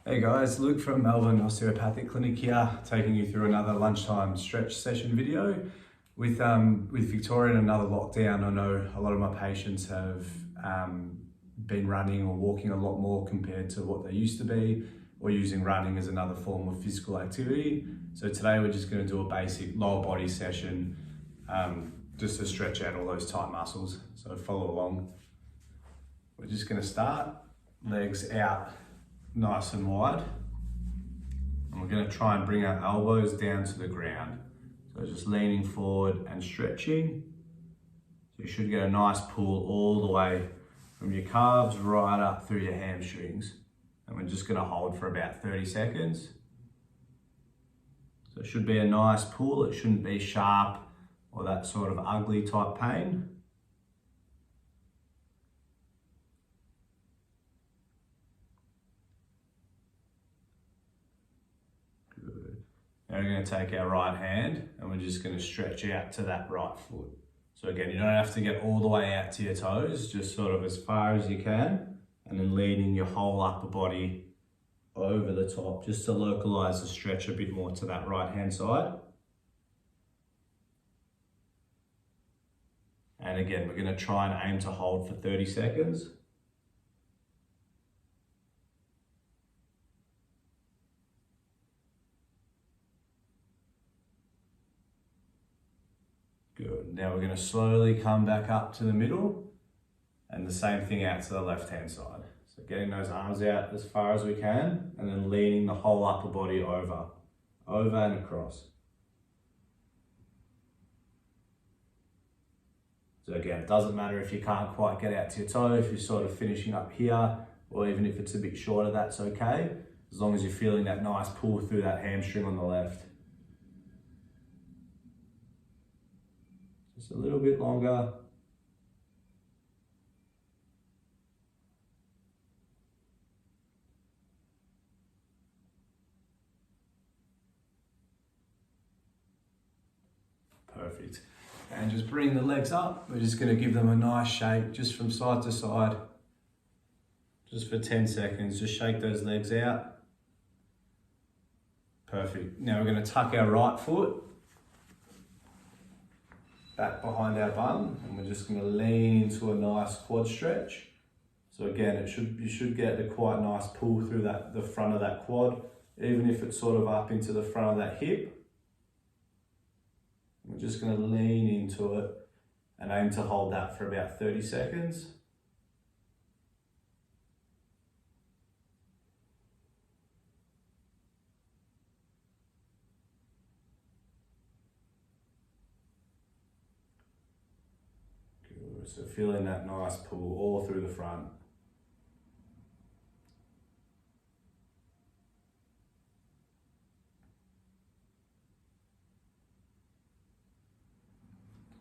Hey guys, Luke from Melbourne Osteopathic Clinic here, taking you through another lunchtime stretch session video. With Victoria and another lockdown, I know a lot of my patients have been running or walking a lot more compared to what they used to be, or using running as another form of physical activity. So today we're just going to do a basic lower body session, just to stretch out all those tight muscles. So follow along. We're just going to start, legs out nice and wide, and we're going to try and bring our elbows down to the ground. So just leaning forward and stretching. So you should get a nice pull all the way from your calves right up through your hamstrings, and we're just going to hold for about 30 seconds. So it should be a nice pull. It shouldn't be sharp or that sort of ugly type pain. Now we're going to take our right hand and we're just going to stretch out to that right foot. So again, you don't have to get all the way out to your toes, just sort of as far as you can, and then leaning your whole upper body over the top, just to localize the stretch a bit more to that right hand side. And again, we're going to try and aim to hold for 30 seconds. Good. Now we're going to slowly come back up to the middle, and the same thing out to the left hand side. So getting those arms out as far as we can, and then leaning the whole upper body over and across. So again, it doesn't matter if you can't quite get out to your toe, if you're sort of finishing up here, or even if it's a bit shorter, that's okay, as long as you're feeling that nice pull through that hamstring on the left. Just a little bit longer. Perfect. And just bring the legs up. We're just going to give them a nice shake, just from side to side, just for 10 seconds. Just shake those legs out. Perfect. Now we're going to tuck our right foot back behind our bum, and we're just going to lean into a nice quad stretch. So again, you should get a quite nice pull through the front of that quad, even if it's sort of up into the front of that hip. We're just going to lean into it and aim to hold that for about 30 seconds. Good. So feeling that nice pull all through the front.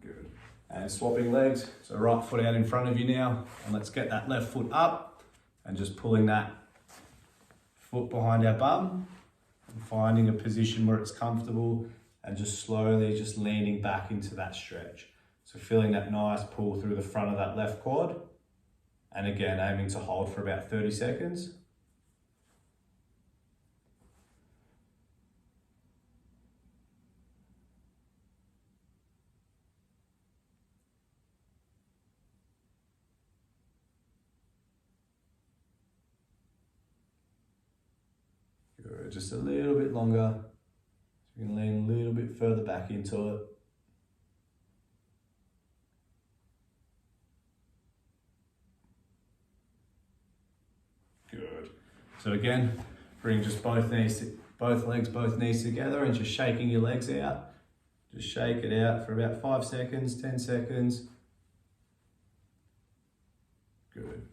Good. And swapping legs, so right foot out in front of you now, and let's get that left foot up and just pulling that foot behind our bum and finding a position where it's comfortable, and just slowly just leaning back into that stretch. So feeling that nice pull through the front of that left quad, and again aiming to hold for about 30 seconds. Good. Just a little bit longer. So you can lean a little bit further back into it. Good. So again, bring just both legs, both knees together, and just shaking your legs out. Just shake it out for about 5 seconds, 10 seconds. Good.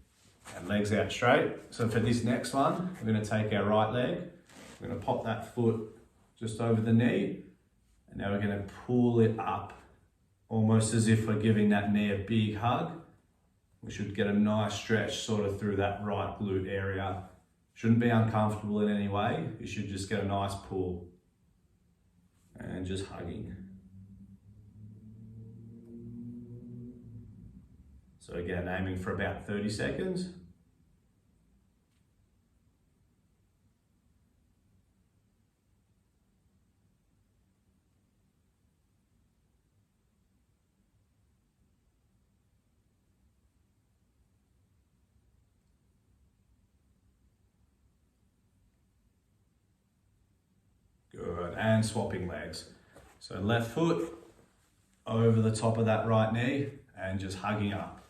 And legs out straight. So for this next one, we're going to take our right leg. We're going to pop that foot just over the knee, and now we're going to pull it up, almost as if we're giving that knee a big hug. We should get a nice stretch sort of through that right glute area. Shouldn't be uncomfortable in any way. You should just get a nice pull and just hugging. So again, aiming for about 30 seconds. and swapping legs. So left foot over the top of that right knee and just hugging up.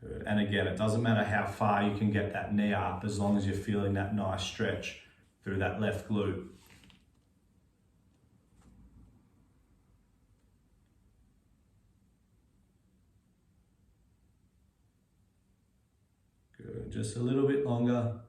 Good. And again, it doesn't matter how far you can get that knee up as long as you're feeling that nice stretch through that left glute. Good. Just a little bit longer.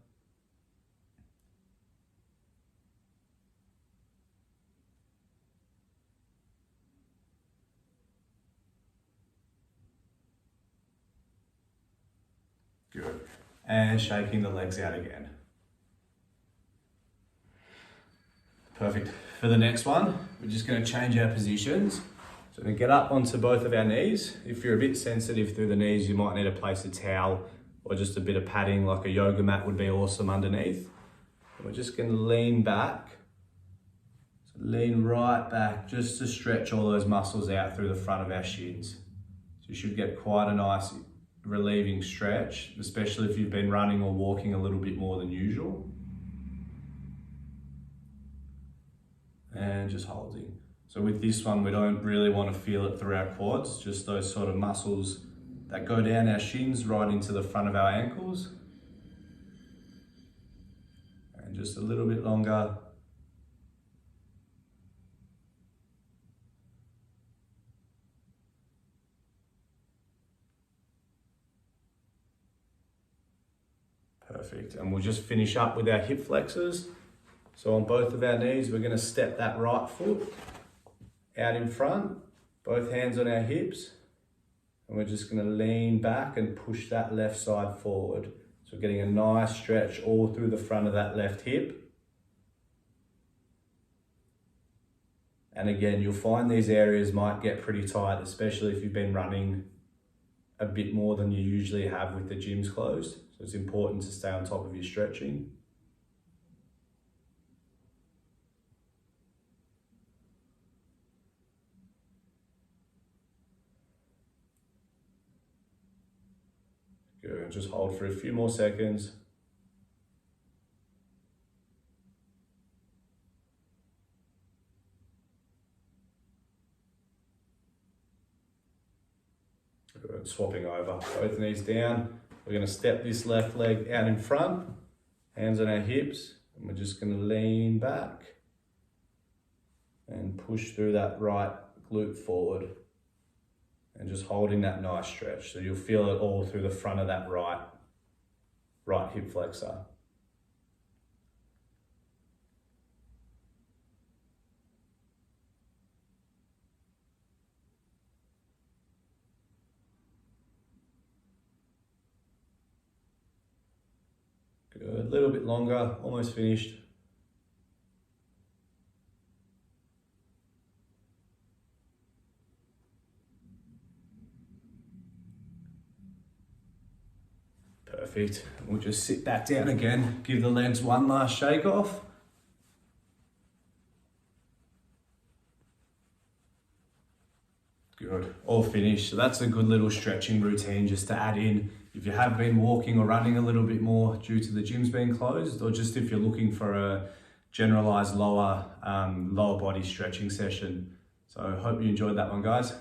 Good. And shaking the legs out again. Perfect. For the next one, we're just going to change our positions. So we're going to get up onto both of our knees. If you're a bit sensitive through the knees, you might need to place a towel or just a bit of padding, like a yoga mat would be awesome underneath. And we're just going to lean back. So lean right back just to stretch all those muscles out through the front of our shins. So you should get quite a nice relieving stretch, especially if you've been running or walking a little bit more than usual. And just holding. So with this one, we don't really want to feel it through our quads, just those sort of muscles that go down our shins right into the front of our ankles. And just a little bit longer. Perfect. And we'll just finish up with our hip flexors. So on both of our knees, we're going to step that right foot out in front, both hands on our hips. And we're just going to lean back and push that left side forward. So we're getting a nice stretch all through the front of that left hip. And again, you'll find these areas might get pretty tight, especially if you've been running a bit more than you usually have with the gyms closed. So it's important to stay on top of your stretching. Good, just hold for a few more seconds. Good, swapping over, both knees down. We're going to step this left leg out in front, hands on our hips, and we're just going to lean back and push through that right glute forward. And just holding that nice stretch. So you'll feel it all through the front of that right hip flexor. Good, a little bit longer, almost finished. Perfect. We'll just sit back down again, give the legs one last shake off. Good, all finished. So that's a good little stretching routine just to add in if you have been walking or running a little bit more due to the gyms being closed, or just if you're looking for a generalized lower body stretching session. So I hope you enjoyed that one, guys.